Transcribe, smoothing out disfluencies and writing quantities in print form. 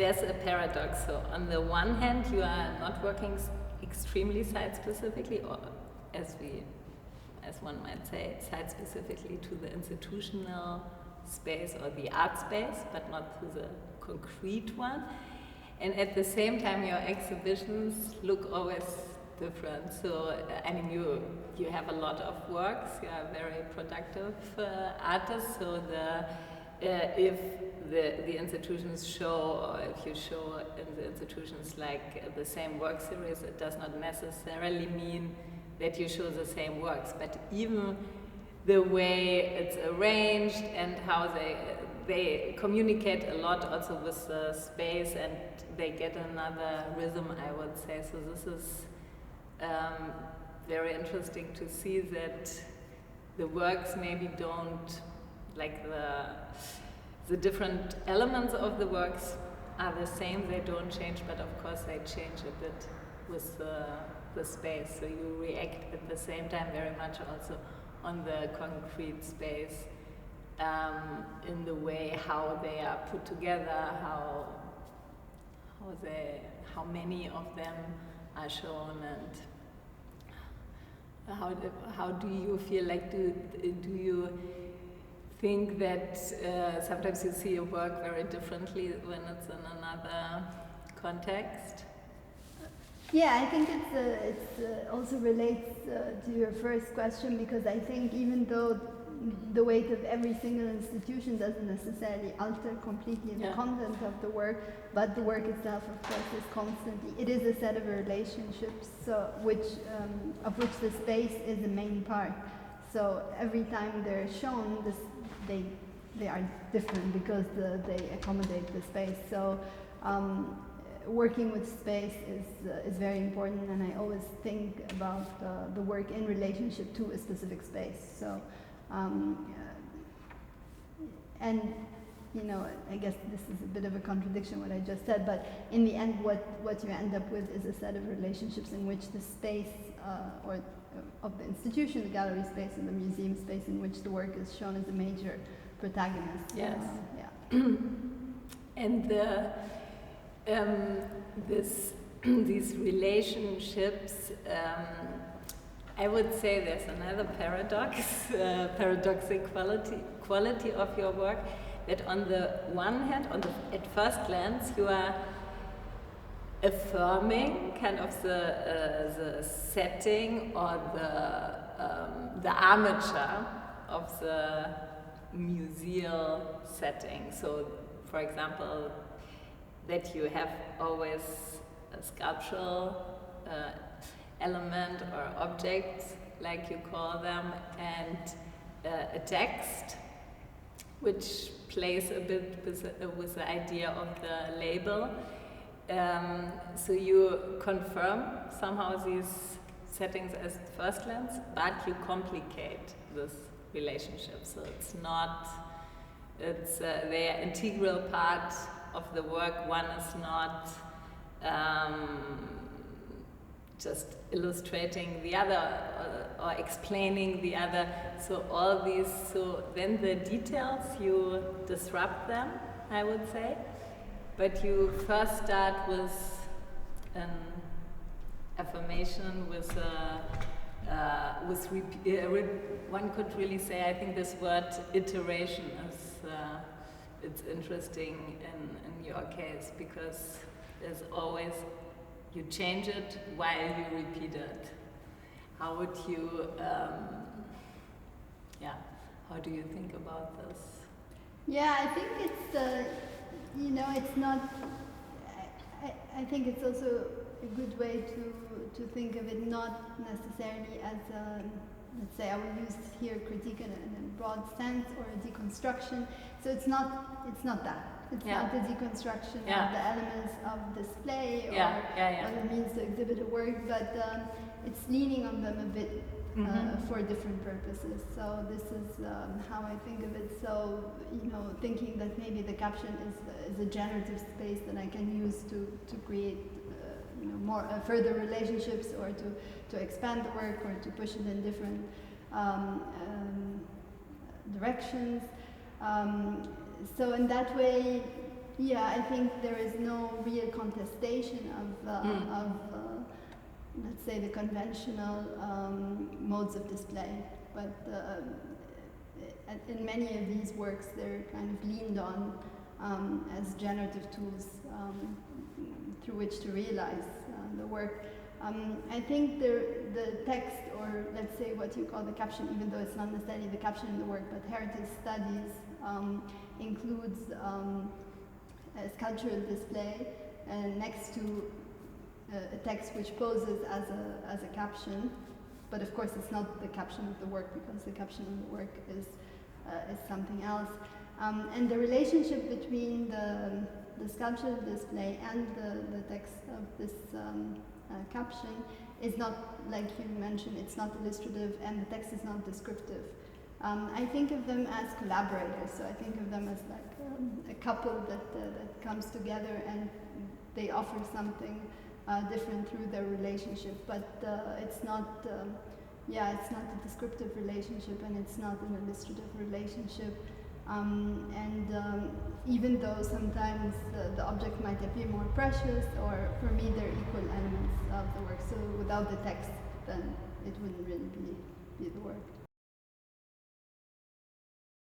there's a paradox. So on the one hand, you are not working extremely site-specifically, or as one might say, site-specifically to the institutional space or the art space, but not to the concrete one. And at the same time, your exhibitions look always different. So, I mean, you have a lot of works. You are a very productive artist. So, if the institutions show, or if you show in the institutions like the same work series, it does not necessarily mean that you show the same works, but even the way it's arranged and how they communicate a lot also with the space, and they get another rhythm, I would say. So this is very interesting to see that the works maybe don't, like the different elements of the works are the same, they don't change, but of course they change a bit with the space. So you react at the same time very much also on the concrete space, in the way how they are put together, how many of them are shown, and how do you feel like, do you think that sometimes you see a work very differently when it's in another context? Yeah, I think it also relates to your first question, because I think even though the weight of every single institution doesn't necessarily alter completely the content of the work, but the work itself, of course, is constantly, it is a set of relationships, so of which the space is the main part. So every time they're shown, they are different because they accommodate the space. So working with space is very important, and I always think about the work in relationship to a specific space. So, and you know, I guess this is a bit of a contradiction what I just said, but in the end, what you end up with is a set of relationships in which the space of the institution, the gallery space, and the museum space in which the work is shown as a major protagonist. Yes. Yeah. And these relationships, I would say there's another paradoxic quality of your work, that on the one hand, at first glance, you are affirming kind of the setting or the armature of the museal setting. So, for example, that you have always a sculptural element or object, like you call them, and a text, which plays a bit with the idea of the label. So you confirm somehow these settings as first glance, but you complicate this relationship. So it's not, they are integral part of the work. One is not just illustrating the other or explaining the other. So all these, so then the details, you disrupt them, I would say. But you first start with an affirmation, one could really say, I think this word iteration is, it's interesting in your case, because there's always, you change it while you repeat it. How would you, how do you think about this? Yeah, I think it's, it's not, I think it's also a good way to think of it, not necessarily as a, let's say I will use here critique in a broad sense, or a deconstruction. So it's not that. It's not the deconstruction of the elements of display or what it means to exhibit a work, but it's leaning on them a bit for different purposes. So this is how I think of it. So, thinking that maybe the caption is a generative space that I can use to create more further relationships, or to expand the work, or to push it in different directions. So in that way, Yeah, I think there is no real contestation of let's say, the conventional modes of display. But in many of these works, they're kind of leaned on as generative tools through which to realize the work. I think the text, or let's say what you call the caption, even though it's not necessarily the caption in the work, but heritage studies includes a sculptural display next to a text which poses as a caption, but of course it's not the caption of the work, because the caption of the work is something else. And the relationship between the sculptural display and the text of this caption is not, like you mentioned, it's not illustrative, and the text is not descriptive. I think of them as collaborators, so I think of them as like a couple that comes together and they offer something different through their relationship, but it's not, it's not a descriptive relationship, and it's not an illustrative relationship. Even though sometimes the object might appear more precious, or for me they're equal elements of the work, so without the text then it wouldn't really be the work.